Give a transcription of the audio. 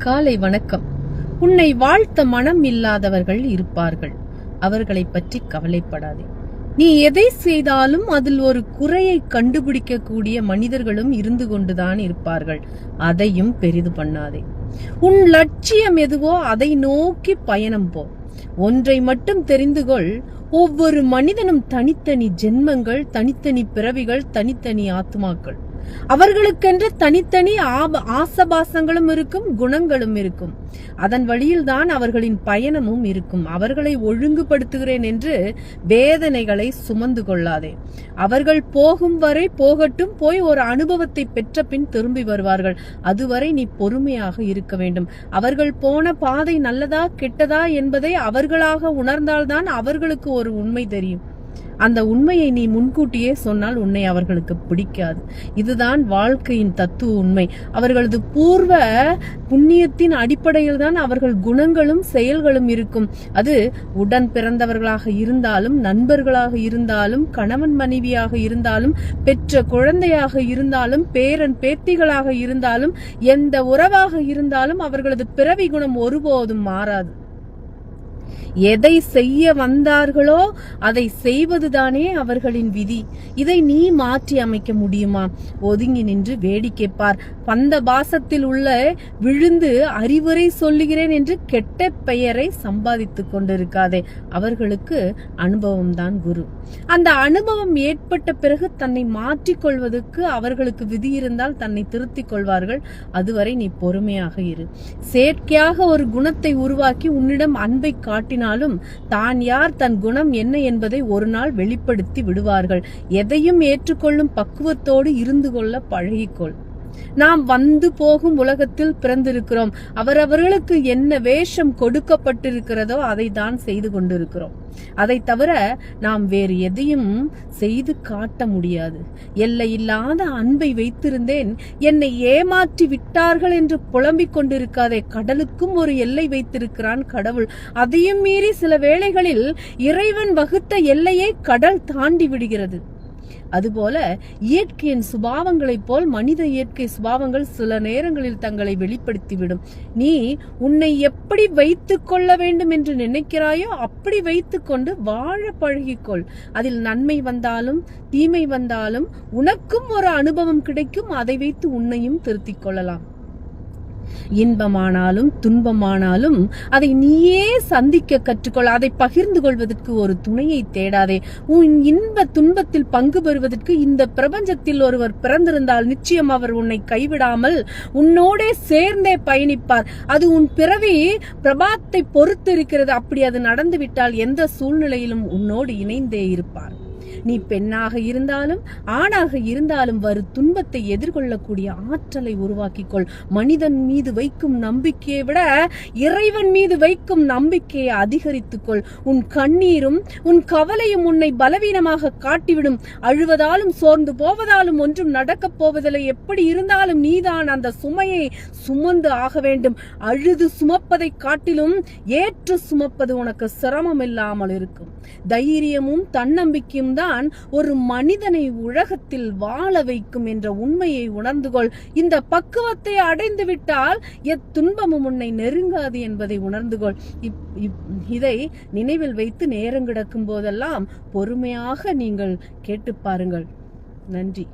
காலை வணக்கம். உன்னை வாழ்த்த மனம் இல்லாதவர்கள் இருப்பார்கள். அவர்களை பற்றி கவலைப்படாதே. நீ எதை செய்தாலும் அதில் ஒரு குறையை கண்டுபிடிக்க கூடிய மனிதர்களும் இருந்து கொண்டுதான் இருப்பார்கள். அதையும் பெரிது பண்ணாதே. உன் லட்சியம் எதுவோ அதை நோக்கி பயணம் போ. ஒன்றை மட்டும் தெரிந்து கொள், ஒவ்வொரு மனிதனும் தனித்தனி ஜென்மங்கள், தனித்தனி பிறவிகள், தனித்தனி ஆத்மாக்கள். அவர்களுக்கென்று தனித்தனி ஆசபாசங்களும் இருக்கும், குணங்களும் இருக்கும். அதன் வழியில் தான் அவர்களின் பயணமும் இருக்கும். அவர்களை ஒழுங்குபடுத்துகிறேன் என்று வேதனைகளை சுமந்து கொள்ளாதே. அவர்கள் போகும் வரை போகட்டும், போய் ஒரு அனுபவத்தை பெற்ற பின் திரும்பி வருவார்கள். அதுவரை நீ பொறுமையாக இருக்க வேண்டும். அவர்கள் போன பாதை நல்லதா கெட்டதா என்பதை அவர்களாக உணர்ந்தால்தான் அவர்களுக்கு ஒரு உண்மை தெரியும். அந்த உண்மையை நீ முன்கூட்டியே சொன்னால் உன்னை அவர்களுக்கு பிடிக்காது. இதுதான் வாழ்க்கையின் தத்துவ உண்மை. அவர்களது பூர்வ புண்ணியத்தின் அடிப்படையில் தான் அவர்கள் குணங்களும் செயல்களும் இருக்கும். அது உடன் பிறந்தவர்களாக இருந்தாலும், நண்பர்களாக இருந்தாலும், கணவன் மனைவியாக இருந்தாலும், பெற்ற குழந்தையாக இருந்தாலும், பேரன் பேத்திகளாக இருந்தாலும், எந்த உறவாக இருந்தாலும் அவர்களது பிறவி குணம் ஒருபோதும் மாறாது. எதை செய்ய வந்தார்களோ அதை செய்வதுதானே அவர்களின் விதி. இதை நீ மாற்றி அமைக்க முடியுமா? ஒதுங்கி நின்று வேடிக்கை பார். பந்த பாசத்தில் உள்ள விழுந்து அறிவுரை சொல்லுகிறேன் என்று கெட்ட பெயரை சம்பாதித்துக் கொண்டிருக்காதே. அவர்களுக்கு அனுபவம் தான் குரு. அந்த அனுபவம் ஏற்பட்ட பிறகு தன்னை மாற்றிக்கொள்வதற்கு அவர்களுக்கு விதி இருந்தால் தன்னை திருத்திக் கொள்வார்கள். அதுவரை நீ பொறுமையாக இரு. செயற்கையாக ஒரு குணத்தை உருவாக்கி உன்னிடம் அன்பை காட்டினாலும் தான் யார், தன் குணம் என்ன என்பதை ஒரு நாள் வெளிப்படுத்தி விடுவார்கள். எதையும் ஏற்றுக்கொள்ளும் பக்குவத்தோடு இருந்து கொள்ள பழகிக்கொள். நாம் வந்து போகும் உலகத்தில் பிறந்திருக்கிறோம். அவரவர்களுக்கு என்ன வேஷம் கொடுக்கப்பட்டிருக்கிறதோ அதை தான் செய்து கொண்டிருக்கிறோம். அதை தவிர நாம் வேறு எதையும் செய்து காட்ட முடியாது. எல்லையில்லாத அன்பை வைத்திருந்தேன், என்னை ஏமாற்றி விட்டார்கள் என்று புலம்பிக் கொண்டிருக்காதே. கடலுக்கும் ஒரு எல்லை வைத்திருக்கிறான் கடவுள். அதையும் மீறி சில வேளைகளில் இறைவன் வகுத்த எல்லையை கடல் தாண்டி விடுகிறது. அதுபோல இயற்கையின் சுபாவங்களைப் போல் மனித இயற்கை சுபாவங்கள் சில நேரங்களில் தங்களை வெளிப்படுத்திவிடும். நீ உன்னை எப்படி வைத்துக் கொள்ள வேண்டும் என்று நினைக்கிறாயோ அப்படி வைத்துக் கொண்டு வாழ பழகிக்கொள். அதில் நன்மை வந்தாலும் தீமை வந்தாலும் உனக்கும் ஒரு அனுபவம் கிடைக்கும். அதை வைத்து உன்னையும் திருத்திக் கொள்ளலாம். இன்பமானாலும் துன்பமானாலும் அதை நீயே சந்திக்க கற்றுக்கொள். அதை பகிர்ந்து கொள்வதற்கு ஒரு துணையை தேடாதே. உன் இன்ப துன்பத்தில் பங்கு பெறுவதற்கு இந்த பிரபஞ்சத்தில் ஒருவர் பிறந்திருந்தால் நிச்சயம் அவர் உன்னை கைவிடாமல் உன்னோடே சேர்ந்தே பயணிப்பார். அது உன் பிறவி பிரபாத்தை பொறுத்து இருக்கிறது. அப்படி அது நடந்துவிட்டால் எந்த சூழ்நிலையிலும் உன்னோடு இணைந்தே இருப்பார். நீ பெண்ணாக இருந்தாலும் ஆணாக இருந்தாலும் வரும் துன்பத்தை எதிர்கொள்ளக்கூடிய ஆற்றலை உருவாக்கிக்கொள். மனிதன் மீது வைக்கும் நம்பிக்கையை விட இறைவன் மீது வைக்கும் நம்பிக்கையை அதிகரித்துக்கொள். உன் கண்ணீரும் உன் கவலையும் உன்னை பலவீனமாக காட்டிவிடும். அழுவதாலும் சோர்ந்து போவதாலும் ஒன்றும் நடக்கப் போவதில்லை. எப்படி இருந்தாலும் நீதான் அந்த சுமையை சுமந்து ஆக வேண்டும். அழுது சுமப்பதை காட்டிலும் ஏற்று சுமப்பது உனக்கு சிரமம் இல்லாமல் இருக்கும். தைரியமும் தன்னம்பிக்கையும் தான் ஒரு மனிதனை உலகத்தில் வாழ வைக்கும் என்ற உண்மையை உணர்ந்து கொள். இந்த பக்குவத்தை அடைந்து விட்டால் எத்துன்பமும் உன்னை நெருங்காது என்பதை உணர்ந்து கொள். இதை நினைவில் வைத்து நேரம் கிடக்கும் போதெல்லாம் பொறுமையாக நீங்கள் கேட்டு பாருங்கள். நன்றி.